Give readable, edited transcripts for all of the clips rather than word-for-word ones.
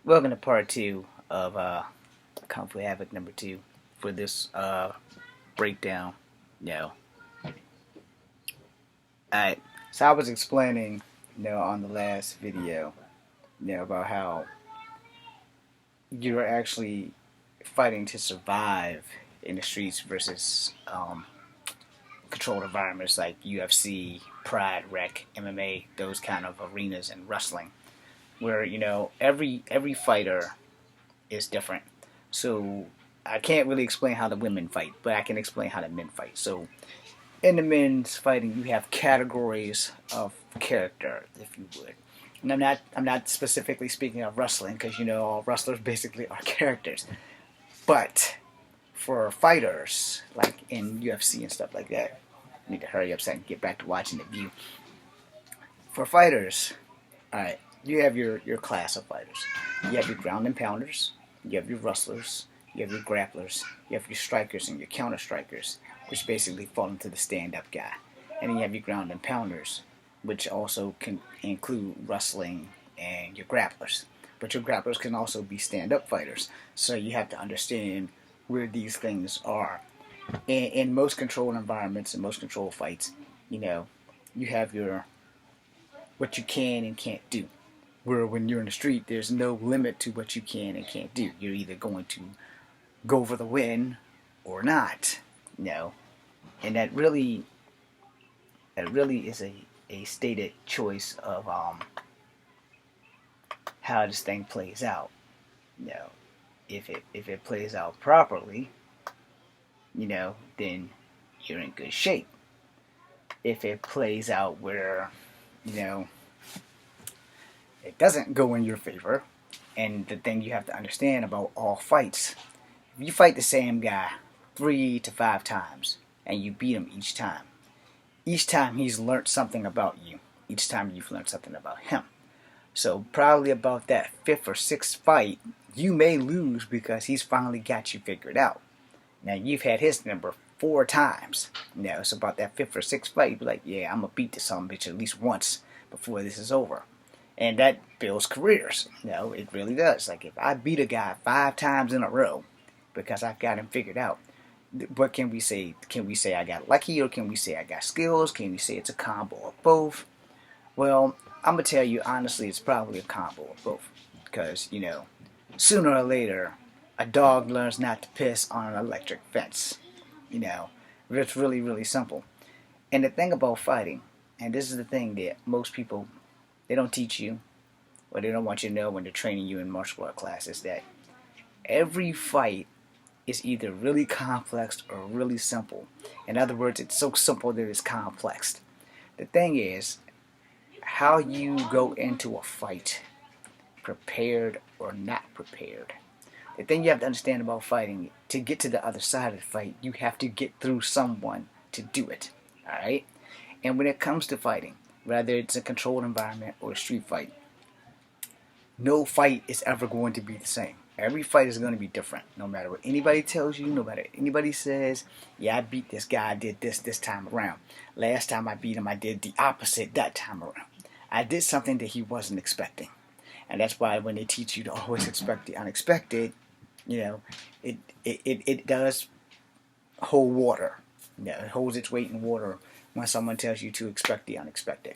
Welcome to part two of Kung Fu Havoc number two for this breakdown. No. Alright. So I was explaining, on the last video, about how you're actually fighting to survive in the streets versus controlled environments like UFC, Pride, Rec, MMA, those kind of arenas, and wrestling, where every fighter is different. So I can't really explain how the women fight, but I can explain how the men fight. So in the men's fighting, you have categories of character, if you would. And I'm not specifically speaking of wrestling because all wrestlers basically are characters. But for fighters, like in UFC and stuff like that, I need to hurry up so I can get back to watching the view. For fighters, all right, you have your class of fighters. You have your ground and pounders. You have your wrestlers. You have your grapplers. You have your strikers and your counter strikers, which basically fall into the stand-up guy. And then you have your ground and pounders, which also can include wrestling and your grapplers. But your grapplers can also be stand-up fighters. So you have to understand where these things are. In most controlled environments and most controlled fights, you have your what you can and can't do. Where when you're in the street, there's no limit to what you can and can't do. You're either going to go for the win or not. And that really is a stated choice of how this thing plays out. If it plays out properly, then you're in good shape. If it plays out where, it doesn't go in your favor, and the thing you have to understand about all fights, if you fight the same guy 3 to 5 times and you beat him each time he's learned something about you. Each time you've learned something about him. So probably about that fifth or sixth fight, you may lose because he's finally got you figured out. Now you've had his number 4 times. So about that fifth or sixth fight, you'd be like, yeah, I'm gonna beat this son of a bitch at least once before this is over. And that builds careers. It really does. Like if I beat a guy 5 times in a row because I've got him figured out, what can we say? Can we say I got lucky, or can we say I got skills? Can we say it's a combo of both? Well, I'm gonna tell you honestly, it's probably a combo of both. Because sooner or later, a dog learns not to piss on an electric fence. It's really, really simple. And the thing about fighting, and this is the thing that most people, they don't teach you, or they don't want you to know when they're training you in martial art classes, that every fight is either really complex or really simple. In other words, it's so simple that it's complex. The thing is, how you go into a fight, prepared or not prepared. The thing you have to understand about fighting, to get to the other side of the fight, you have to get through someone to do it. Alright? And when it comes to fighting, whether it's a controlled environment or a street fight, no fight is ever going to be the same. Every fight is going to be different. No matter what anybody tells you, no matter what anybody says, yeah, I beat this guy, I did this time around. Last time I beat him, I did the opposite that time around. I did something that he wasn't expecting. And that's why when they teach you to always expect the unexpected, it does hold water. It holds its weight in water when someone tells you to expect the unexpected.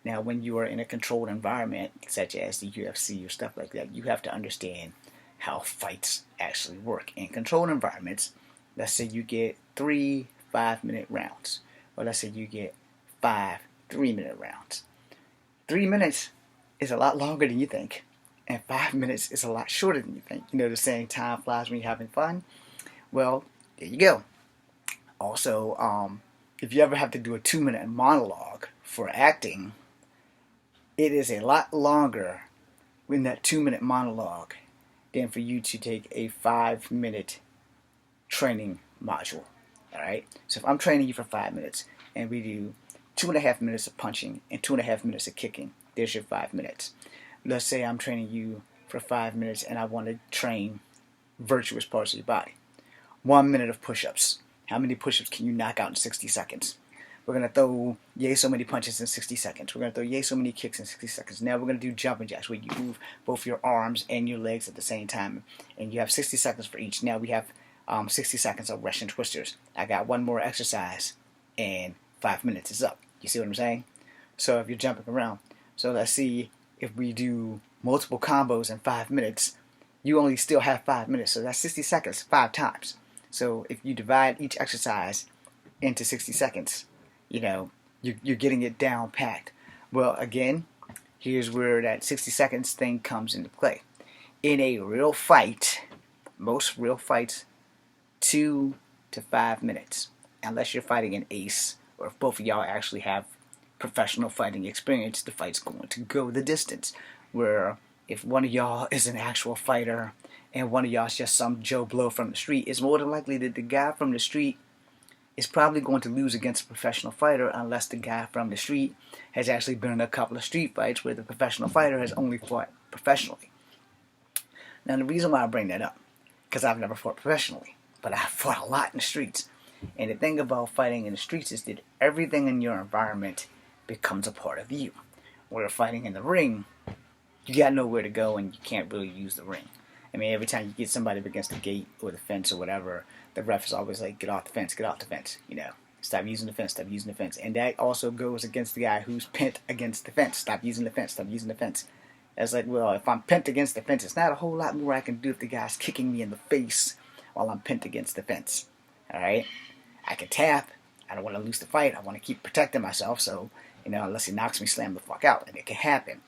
Now, when you are in a controlled environment, such as the UFC or stuff like that, you have to understand how fights actually work. In controlled environments, let's say you get 3 5-minute rounds, or let's say you get 5 3-minute rounds. 3 minutes is a lot longer than you think, and 5 minutes is a lot shorter than you think. The saying, time flies when you're having fun. Well, there you go. Also, if you ever have to do a 2-minute monologue for acting, it is a lot longer in that 2-minute monologue than for you to take a 5-minute training module. Alright? So if I'm training you for 5 minutes and we do 2.5 minutes of punching and 2.5 minutes of kicking, there's your 5 minutes. Let's say I'm training you for 5 minutes and I want to train virtuous parts of your body. 1 minute of push-ups. How many push-ups can you knock out in 60 seconds? We're going to throw yay so many punches in 60 seconds. We're going to throw yay so many kicks in 60 seconds. Now we're going to do jumping jacks where you move both your arms and your legs at the same time. And you have 60 seconds for each. Now we have 60 seconds of Russian twisters. I got one more exercise and 5 minutes is up. You see what I'm saying? So if you're jumping around. So let's see if we do multiple combos in 5 minutes. You only still have 5 minutes. So that's 60 seconds 5 times. So if you divide each exercise into 60 seconds, you know, you're getting it down packed. Well, again, here's where that 60 seconds thing comes into play. In a real fight, most real fights, 2 to 5 minutes. Unless you're fighting an ace, or if both of y'all actually have professional fighting experience, the fight's going to go the distance. Where if one of y'all is an actual fighter and one of y'all's just some Joe Blow from the street, it's more than likely that the guy from the street is probably going to lose against a professional fighter unless the guy from the street has actually been in a couple of street fights where the professional fighter has only fought professionally. Now the reason why I bring that up, because I've never fought professionally, but I've fought a lot in the streets. And the thing about fighting in the streets is that everything in your environment becomes a part of you. Where fighting in the ring, you got nowhere to go and you can't really use the ring. I mean, every time you get somebody up against the gate or the fence or whatever, the ref is always like, get off the fence, get off the fence, you know. Stop using the fence, stop using the fence. And that also goes against the guy who's pent against the fence. Stop using the fence, stop using the fence. It's like, well, if I'm pent against the fence, it's not a whole lot more I can do if the guy's kicking me in the face while I'm pent against the fence. Alright? I can tap. I don't want to lose the fight. I want to keep protecting myself. So, you know, unless he knocks me, slam the fuck out. And it can happen.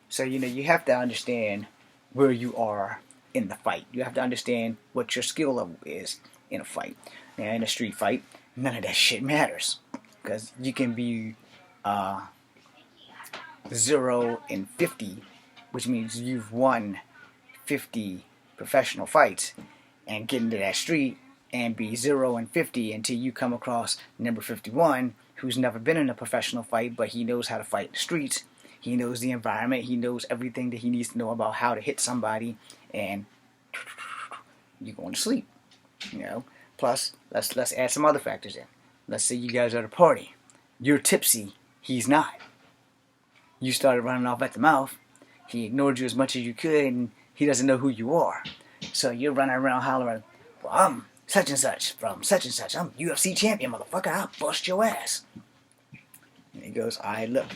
So, you know, you have to understand where you are in the fight. You have to understand what your skill level is in a fight. Now, in a street fight, none of that shit matters. Because you can be 0 and 50, which means you've won 50 professional fights, and get into that street and be 0 and 50 until you come across number 51, who's never been in a professional fight, but he knows how to fight in the streets. He knows the environment. He knows everything that he needs to know about how to hit somebody, and you're going to sleep. You know. Plus, let's add some other factors in. Let's say you guys are at a party. You're tipsy. He's not. You started running off at the mouth. He ignored you as much as you could, and he doesn't know who you are. So you're running around hollering, well, I'm such and such from such and such. I'm UFC champion, motherfucker. I'll bust your ass. And he goes, all right, look.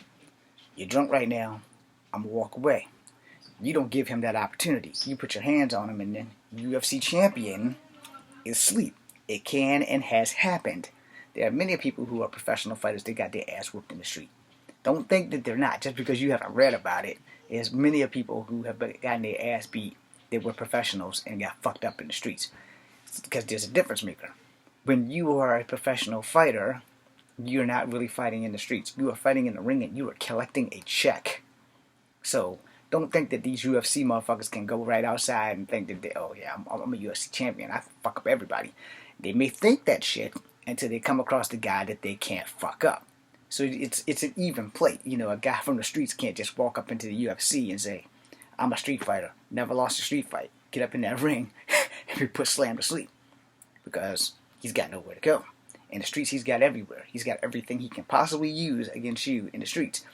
You're drunk right now. I'm going to walk away. You don't give him that opportunity. You put your hands on him, and then UFC champion is asleep. It can and has happened. There are many people who are professional fighters that got their ass whooped in the street. Don't think that they're not just because you haven't read about it. There's many people who have gotten their ass beat that were professionals and got fucked up in the streets. It's because there's a difference maker. When you are a professional fighter, you're not really fighting in the streets. You are fighting in the ring and you are collecting a check. So don't think that these UFC motherfuckers can go right outside and think that, oh yeah, I'm a UFC champion. I can fuck up everybody. They may think that shit until they come across the guy that they can't fuck up. So it's an even plate. You know, a guy from the streets can't just walk up into the UFC and say, I'm a street fighter. Never lost a street fight. Get up in that ring and be put slammed to sleep. Because he's got nowhere to go. In the streets, he's got everywhere. He's got everything he can possibly use against you in the streets.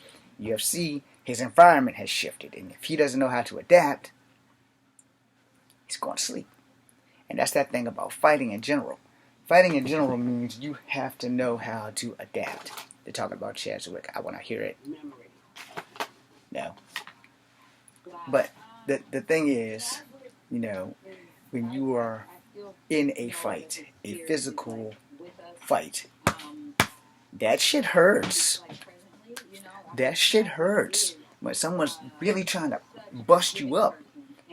UFC, his environment has shifted. And if he doesn't know how to adapt, he's going to sleep. And that's that thing about fighting in general. Fighting in general means you have to know how to adapt. They're talking about Chadwick. I want to hear it. No. But the thing is, you know, when you are in a fight, a physical fight, that shit hurts. That shit hurts. When someone's really trying to bust you up,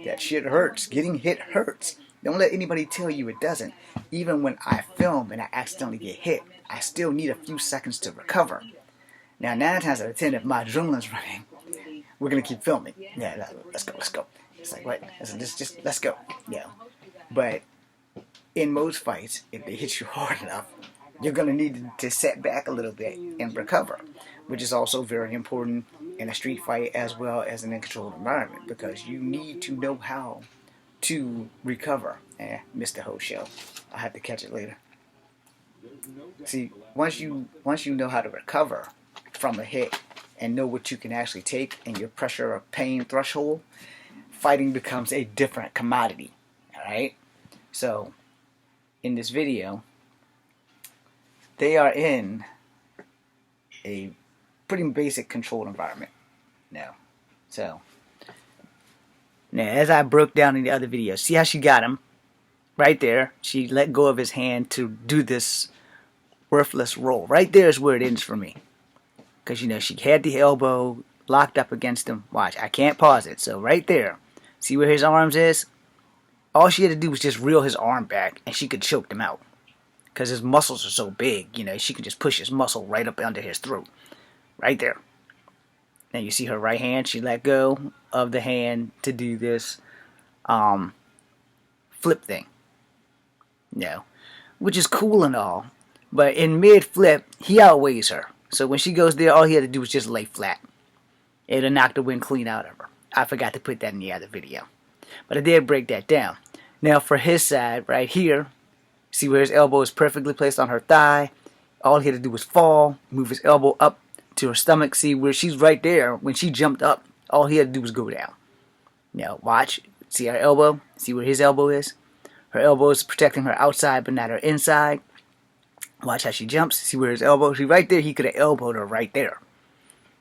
that shit hurts. Getting hit hurts. Don't let anybody tell you it doesn't. Even when I film and I accidentally get hit, I still need a few seconds to recover. Now, 9 times out of 10, if my adrenaline's running, we're going to keep filming. Yeah, let's go. It's like, what? Just let's go. Yeah. But in most fights, if they hit you hard enough, you're going to need to set back a little bit and recover, which is also very important in a street fight as well as in a controlled environment, because you need to know how to recover. Missed the whole show. I'll have to catch it later. See, once you know how to recover from a hit and know what you can actually take and your pressure or pain threshold, fighting becomes a different commodity. Alright? So, in this video, they are in a pretty basic controlled environment now. So, now as I broke down in the other video, see how she got him? Right there, she let go of his hand to do this worthless roll. Right there is where it ends for me. Because, she had the elbow locked up against him. Watch, I can't pause it. So right there, see where his arms is? All she had to do was just reel his arm back and she could choke him out. Because his muscles are so big, she could just push his muscle right up under his throat. Right there. Now you see her right hand, she let go of the hand to do this flip thing. Which is cool and all. But in mid-flip, he outweighs her. So when she goes there, all he had to do was just lay flat. It'll knock the wind clean out of her. I forgot to put that in the other video. But I did break that down. Now for his side, right here, see where his elbow is perfectly placed on her thigh. All he had to do was fall, move his elbow up to her stomach. See where she's right there. When she jumped up, all he had to do was go down. Now watch. See her elbow? See where his elbow is? Her elbow is protecting her outside but not her inside. Watch how she jumps. See where his elbow? See right there, he could have elbowed her right there.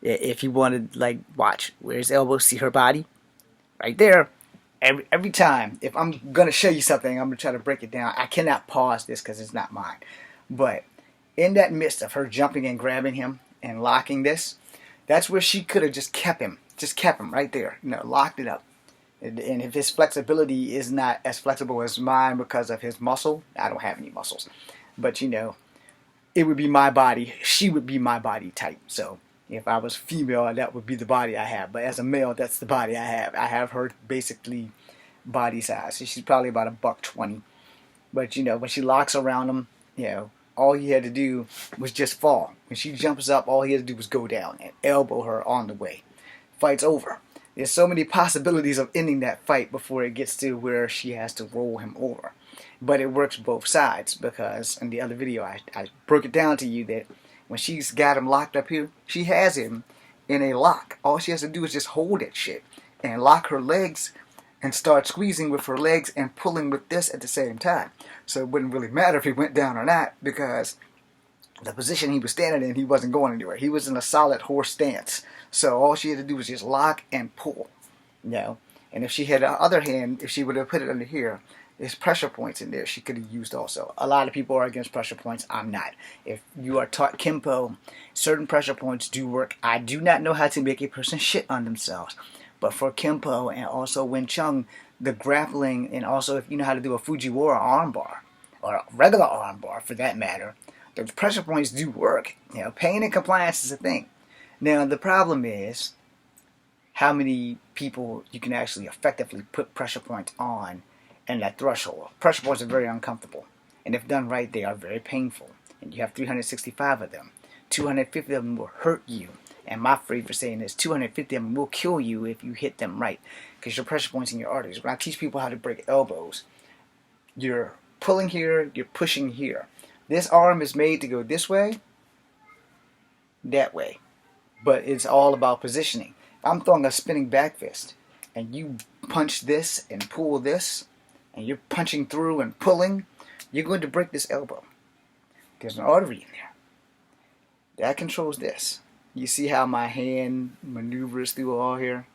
If he wanted, watch. Where his elbow? See her body? Right there. Every time, if I'm going to show you something, I'm going to try to break it down. I cannot pause this because it's not mine. But in that midst of her jumping and grabbing him and locking this, that's where she could have just kept him. Just kept him right there. Locked it up. And if his flexibility is not as flexible as mine because of his muscle, I don't have any muscles. But it would be my body. She would be my body type. So if I was female, that would be the body I have. But as a male, that's the body I have. I have her basically body size. So she's probably about $120. But when she locks around him, all he had to do was just fall. When she jumps up, all he had to do was go down and elbow her on the way. Fight's over. There's so many possibilities of ending that fight before it gets to where she has to roll him over. But it works both sides because in the other video I broke it down to you that when she's got him locked up here, she has him in a lock. All she has to do is just hold that shit and lock her legs and start squeezing with her legs and pulling with this at the same time. So it wouldn't really matter if he went down or not because the position he was standing in, he wasn't going anywhere. He was in a solid horse stance. So all she had to do was just lock and pull. And if she had the other hand, if she would have put it under here, there's pressure points in there she could have used also. A lot of people are against pressure points. I'm not. If you are taught Kempo, certain pressure points do work. I do not know how to make a person shit on themselves. But for Kempo and also Wing Chun, the grappling, and also if you know how to do a Fujiwara armbar, or a regular armbar for that matter, the pressure points do work. Pain and compliance is a thing. Now the problem is how many people you can actually effectively put pressure points on and that threshold. Pressure points are very uncomfortable. And if done right, they are very painful. And you have 365 of them. 250 of them will hurt you. And my phrase for saying this, 250 of them will kill you if you hit them right. Because your pressure points in your arteries. When I teach people how to break elbows, you're pulling here, you're pushing here. This arm is made to go this way, that way. But it's all about positioning. If I'm throwing a spinning back fist, and you punch this and pull this, and you're punching through and pulling, you're going to break this elbow. There's an artery in there. That controls this. You see how my hand maneuvers through all here?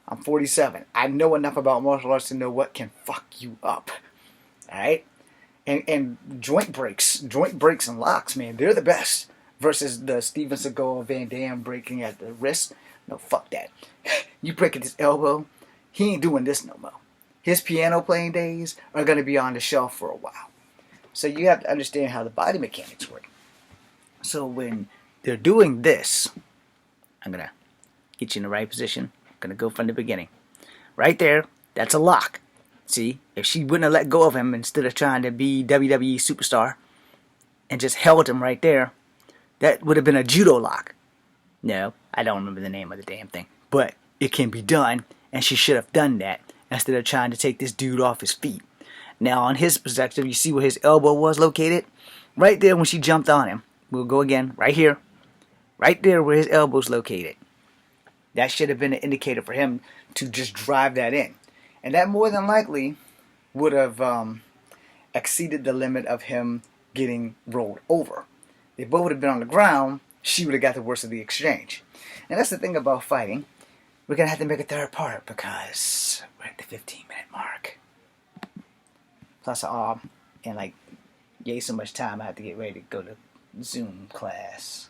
I'm 47. I know enough about martial arts to know what can fuck you up. Alright? And joint breaks and locks, man, they're the best. Versus the Steven Seagal Van Damme breaking at the wrist. No, fuck that. You breaking this elbow, he ain't doing this no more. His piano playing days are going to be on the shelf for a while. So you have to understand how the body mechanics work. So when they're doing this, I'm going to get you in the right position. I'm going to go from the beginning. Right there, that's a lock. See, if she wouldn't have let go of him instead of trying to be WWE superstar and just held him right there, that would have been a judo lock. No, I don't remember the name of the damn thing. But it can be done, and she should have done that instead of trying to take this dude off his feet. Now, on his perspective, you see where his elbow was located? right there when she jumped on him. We'll go again, right here. Right there where his elbow's located. That should have been an indicator for him to just drive that in. And that more than likely would have exceeded the limit of him getting rolled over. If both would have been on the ground, she would have got the worst of the exchange. And that's the thing about fighting. We're going to have to make a third part because we're at the 15-minute mark. Plus, in like, yay so much time, I have to get ready to go to Zoom class.